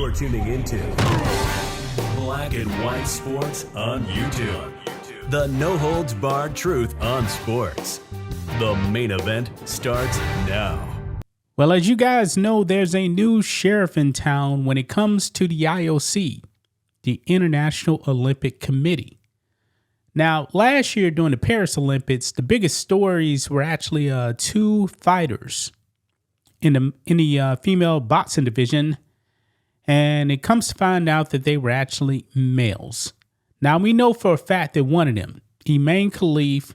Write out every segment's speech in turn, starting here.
You're tuning into Black and White Sports on YouTube. The no-holds-barred truth on sports. The main event starts now. Well, as you guys know, there's a new sheriff in town when it comes to the IOC, the International Olympic Committee. Now, last year during the Paris Olympics, the biggest stories were actually two fighters in the female boxing division, and it comes to find out that they were actually males. Now, we know for a fact that one of them, Imane Khelif,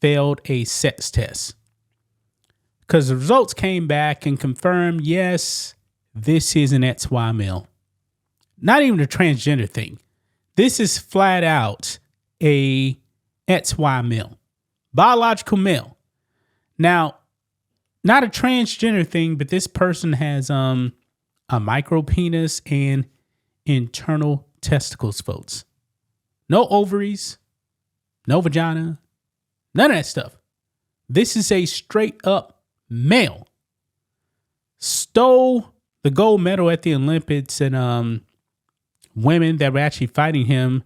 failed a sex test because the results came back and confirmed, yes, this is an XY male. Not even a transgender thing. This is flat out a XY male, biological male. Now, not a transgender thing, but this person has a micro penis and internal testicles, folks. No ovaries, no vagina, none of that stuff. This is a straight up male. Stole the gold medal at the Olympics, and women that were actually fighting him,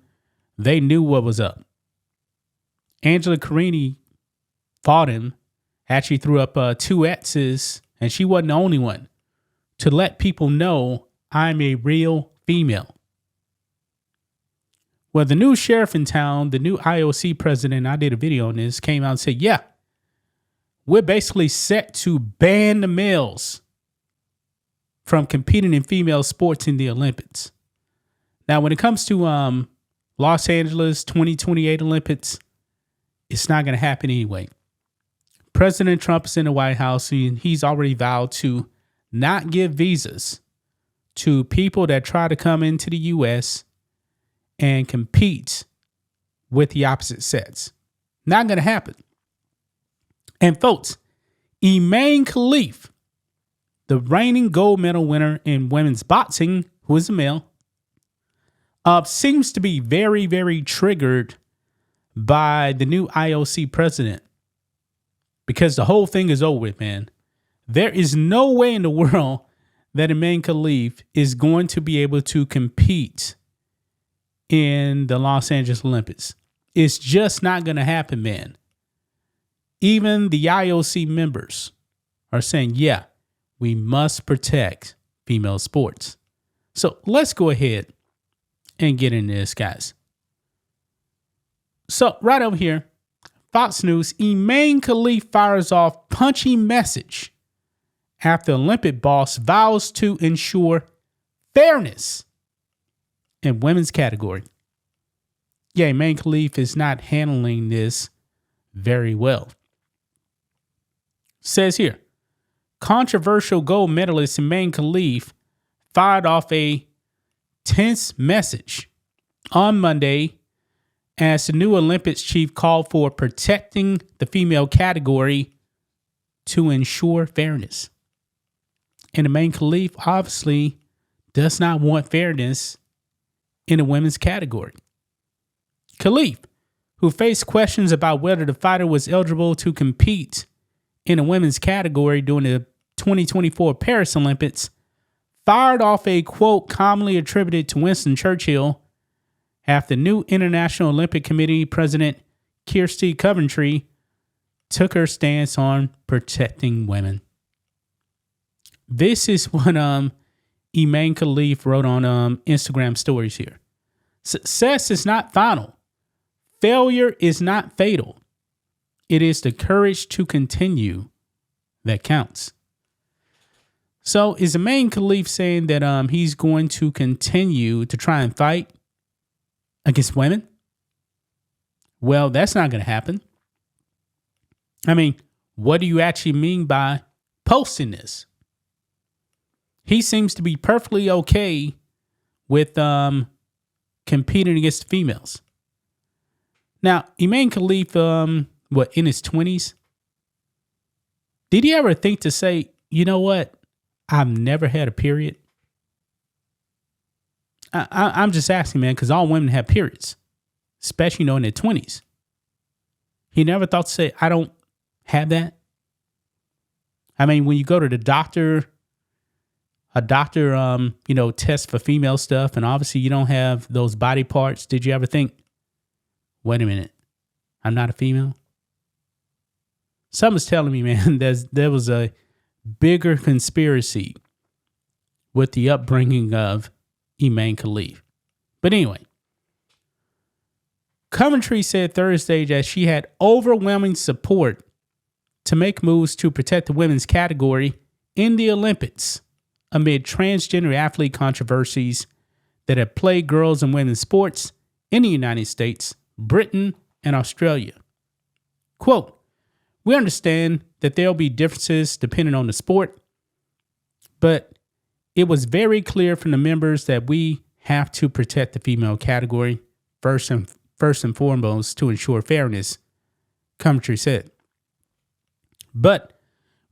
they knew what was up. Angela Carini fought him, actually threw up two X's, and she wasn't the only one, to let people know I'm a real female. Well, the new sheriff in town, the new IOC president, I did a video on this, came out and said, yeah, we're basically set to ban the males from competing in female sports in the Olympics. Now, when it comes to Los Angeles 2028 Olympics, it's not going to happen anyway. President Trump is in the White House, and he's already vowed to not give visas to people that try to come into the U.S. and compete with the opposite sex. Not going to happen. And folks, Imane Khelif, the reigning gold medal winner in women's boxing, who is a male, seems to be very, very triggered by the new IOC president. Because the whole thing is over with, man. There is no way in the world that Imane Khelif is going to be able to compete in the Los Angeles Olympics. It's just not going to happen, man. Even the IOC members are saying, yeah, we must protect female sports. So let's go ahead and get into this, guys. So right over here, Fox News, Imane Khelif fires off punchy message after Olympic boss vows to ensure fairness in women's category. Yeah, Imane Khelif is not handling this very well. Says here, controversial gold medalist Imane Khelif fired off a tense message on Monday as the new Olympics chief called for protecting the female category to ensure fairness. And Imane Khelif obviously does not want fairness in the women's category. Khelif, who faced questions about whether the fighter was eligible to compete in the women's category during the 2024 Paris Olympics, fired off a quote commonly attributed to Winston Churchill after new International Olympic Committee President Kirsty Coventry took her stance on protecting women. This is what Imane Khelif wrote on Instagram stories here. Success is not final. Failure is not fatal. It is the courage to continue that counts. So is Imane Khelif saying that he's going to continue to try and fight against women? Well, that's not going to happen. I mean, what do you actually mean by posting this? He seems to be perfectly okay with competing against the females. Now, Imane Khelif, in his 20s? Did he ever think to say, you know what? I've never had a period. I'm just asking, man, because all women have periods, especially, in their 20s. He never thought to say, I don't have that. I mean, when you go to the doctor, a doctor, tests for female stuff, and obviously you don't have those body parts. Did you ever think, wait a minute, I'm not a female? Someone's telling me, man, there was a bigger conspiracy with the upbringing of Imane Khelif. But anyway, Coventry said Thursday that she had overwhelming support to make moves to protect the women's category in the Olympics amid transgender athlete controversies that have plagued girls and women's sports in the United States, Britain, and Australia. Quote, "We understand that there'll be differences depending on the sport, but it was very clear from the members that we have to protect the female category first and foremost to ensure fairness," Coventry said. "But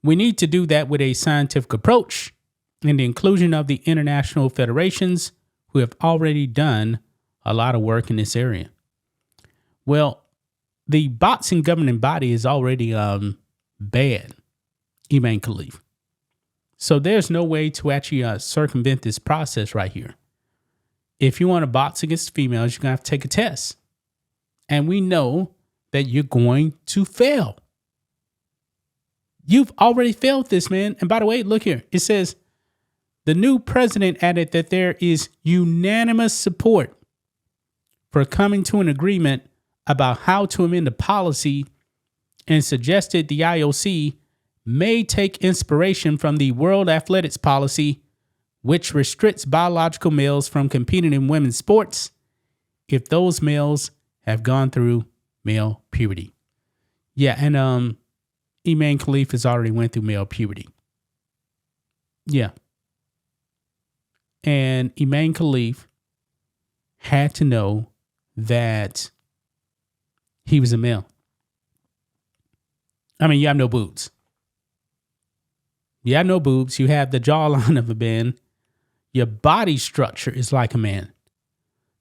we need to do that with a scientific approach and the inclusion of the international federations who have already done a lot of work in this area." Well, the boxing governing body is already banned Imane Khelif. So there's no way to actually circumvent this process right here. If you want to box against females, you're going to have to take a test. And we know that you're going to fail. You've already failed this, man. And by the way, look here. It says, the new president added that there is unanimous support for coming to an agreement about how to amend the policy and suggested the IOC may take inspiration from the World Athletics Policy, which restricts biological males from competing in women's sports if those males have gone through male puberty. Yeah, and Imane Khelif has already went through male puberty. Yeah. And Imane Khelif had to know that he was a male. I mean, you have no boobs. You have no boobs. You have the jawline of a man. Your body structure is like a man.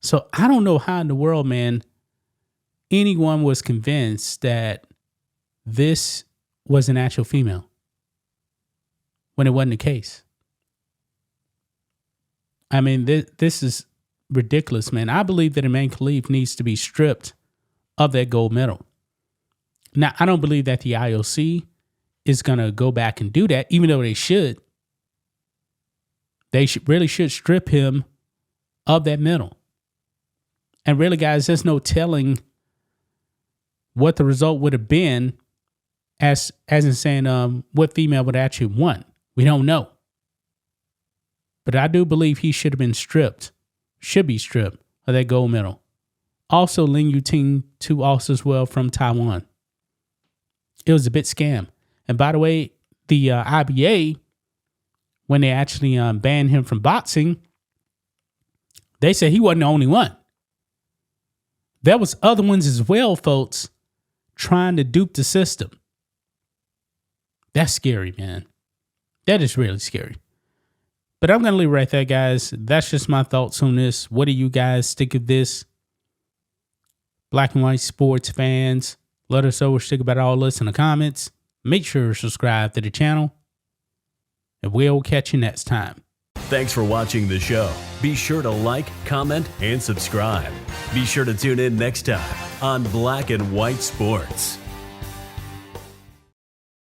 So I don't know how in the world, man, anyone was convinced that this was an actual female when it wasn't the case. I mean, this is ridiculous, man. I believe that Imane Khelif needs to be stripped of that gold medal. Now, I don't believe that the IOC is going to go back and do that, even though they should. They really should strip him of that medal. And really, guys, there's no telling what the result would have been as in saying what female would actually won. We don't know. But I do believe he should be stripped of that gold medal. Also, Lin Yuting, too, also as well from Taiwan. It was a bit scam. And by the way, the IBA, when they actually banned him from boxing, they said he wasn't the only one. There was other ones as well, folks, trying to dupe the system. That's scary, man. That is really scary. But I'm going to leave it right there, guys. That's just my thoughts on this. What do you guys think of this? Black and white sports fans, let us know what you think about all this in the comments. Make sure to subscribe to the channel, and we'll catch you next time. Thanks for watching the show. Be sure to like, comment, and subscribe. Be sure to tune in next time on Black and White Sports.